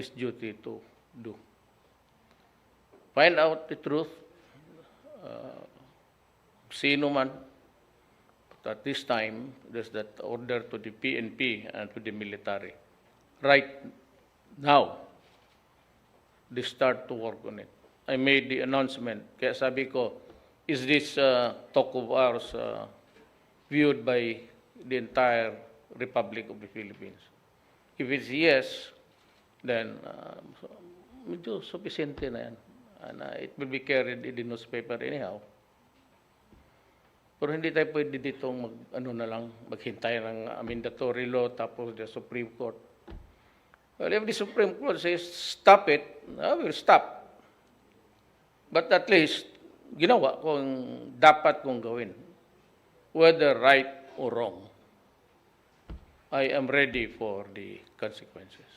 his duty to do. Find out the truth, sino man. But at this time, there's that order to the PNP and to the military. Right now, they start to work on it. I made the announcement. Kaya sabi ko, is this talk of ours viewed by the entire Republic of the Philippines? If it's yes, then medyo sufficiente na yan. And it will be carried in the newspaper anyhow. Pero hindi tayo pwede ditong maghintay ng mandatory law tapos the Supreme Court. Well, if the Supreme Court says stop it, I will stop. But at least, ginawa kung dapat kong gawin. Whether right or wrong, I am ready for the consequences.